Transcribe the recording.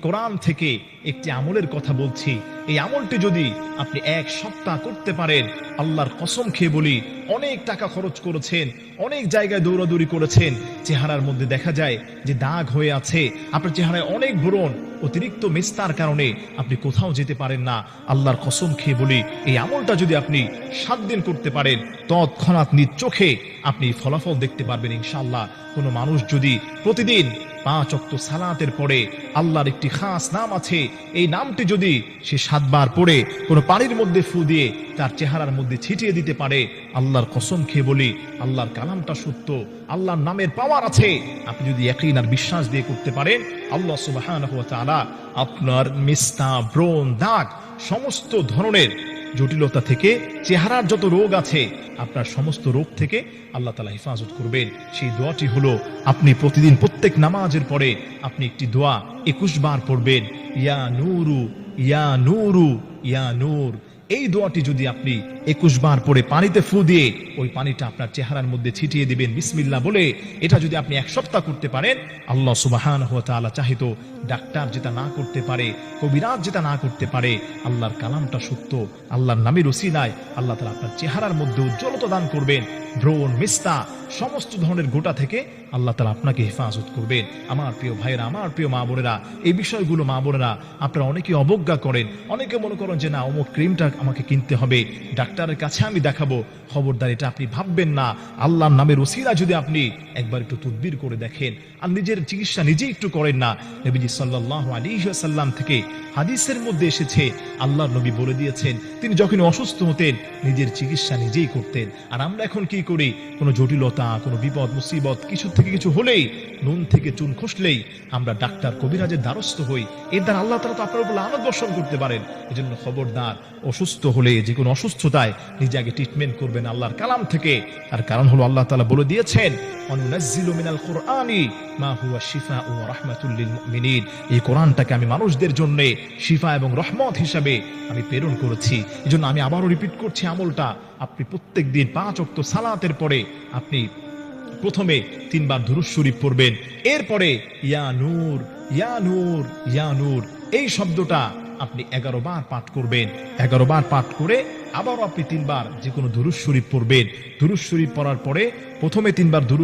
কোরআন থেকে একটি আমলের কথা বলছি। এই আমলটি যদি আপনি 1 সপ্তাহ করতে পারেন, আল্লাহর কসম খেয়ে বলি, অনেক টাকা খরচ করেছেন, অনেক জায়গায় দৌড়াদৌড়ি করেছেন, চেহারার মধ্যে দেখা যায় যে দাগ হয়ে আছে, আপনার চেহারায় অনেক ব্রণ, অতিরিক্ত মেস্তার কারণে আপনি কোথাও যেতে পারেন না। আল্লাহর কসম খেয়ে বলি, এই আমলটা যদি আপনি 7 দিন করতে পারেন, তৎক্ষণাৎ নিজ চোখে আপনি ফলাফল দেখতে পারবেন ইনশাআল্লাহ। কোনো মানুষ যদি প্রতিদিন 5 ওয়াক্ত সালাতের পরে আল্লাহর একটি খাস নাম আছে, এই নামটি যদি সে 7 বার পড়ে কোনো পানির মধ্যে ফু দিয়ে তার চেহারার মধ্যে ছিটিয়ে দিতে পারে, আল্লাহর কসম খেয়ে বলি, আল্লাহর কালামটা সত্য, আল্লাহর নামের পাওয়ার আছে। আপনি যদি ইয়াকিন আর বিশ্বাস দিয়ে করতে পারেন, আল্লাহ সুবহানাহু ওয়া তাআলা আপনার মিস্তা, ব্রণ, দাগ, সমস্ত ধরনের জটিলতা থেকে, চেহারার যত রোগ আছে, আপনার সমস্ত রোগ থেকে আল্লাহ তাআলা হেফাজত করবেন। সেই দোয়াটি হলো, আপনি প্রতিদিন প্রত্যেক নামাজের পরে আপনি একটি দোয়া 21 বার পড়বেন, ইয়া নূরু ইয়া নূরু ইয়া নূর। এই দোয়াটি যদি আপনি 21 বার পরে পানিতে ফু দিয়ে ওই পানিটা আপনার চেহারার মধ্যে ছিটিয়ে দিবেন বিসমিল্লাহ বলে, এটা যদি আপনি 1 সপ্তাহ করতে পারেন, আল্লাহ সুবহানাহু ওয়া তাআলা চাহিতো ডাক্তার যেটা না করতে পারে, কবিরাজ যেটা না করতে পারে, আল্লাহর কালামটা সত্য, আল্লাহর নামের ওসিলায় আল্লাহ তাআলা আপনার চেহারার মধ্যে উজ্জ্বলতা দান করবেন। ব্রণ, মিস্তা, সমস্ত ধরনের গোটা থেকে আল্লাহ তাআলা আপনাকে হেফাজত করবেন। আমার প্রিয় ভাইয়েরা, আমার প্রিয় মা বোনেরা, এই বিষয়গুলো মা বোনেরা আপনারা অনেকে অবজ্ঞা করেন, অনেকে মনে করেন যে না, অমুক ক্রিমটা আমাকে কিনতে হবে, ডাক্তারের কাছে আমি দেখাবো। খবরদার, এটা আপনি ভাববেন না। আল্লাহর নামের ওসিলা যদি আপনি একবার একটু তদবির করে দেখেন আর নিজের চিকিৎসা নিজেই একটু করেন না। নবীজি সাল্লাল্লাহু আলাইহি ওয়াসাল্লাম থেকে হাদিসের মধ্যে এসেছে, আল্লাহর নবী বলে দিয়েছেন, তিনি যখন অসুস্থ হতেন নিজের চিকিৎসা নিজেই করতেন। আর আমরা এখন কি করি? কোনো জটিলতা, কোনো বিপদ মুসিবত, কিছু থেকে কিছু হলেই, নুন থেকে চুন খসলেই আমরা ডাক্তার কবিরাজের দ্বারস্থ হই। এর দ্বারা আল্লাহ তাআলা তো আপনার উপর লানত বর্ষণ করতে পারেন। এজন্য খবরদার, অসুস্থ হলে, যে কোনো অসুস্থতায় নিজে আগে ট্রিটমেন্ট করবেন আল্লাহর কালাম থেকে। তার কারণ হলো আল্লাহ তাআলা বলে দিয়েছেন, অনুনাজ্জিলু মিনাল কুরআনি মা হুয়া শিফাউ ওয়া রাহমাতুল লিল মুমিনিন। এই কোরআনটাকে আমি মানুষদের জন্য শিফা এবং রহমত হিসাবে আমি প্রেরণ করেছি। এজন্য আমি আবারও রিপিট করছি, আমলটা আপনি প্রত্যেকদিন 5 ওয়াক্ত সালাতের পরে আপনি প্রথমে 3 বার দুরূদ শরীফ পড়বেন, এরপরে ইয়া নূর ইয়া নূর ইয়া নূর এই শব্দটা আপনি 11 বার পাঠ করবেন। 11 বার পাঠ করে আবারও আপনি 3 বার যে কোনো দুরূদ শরীফ পড়বেন। দুরূদ শরীফ পড়ার পরে প্রথমে 3 বার দুরূদ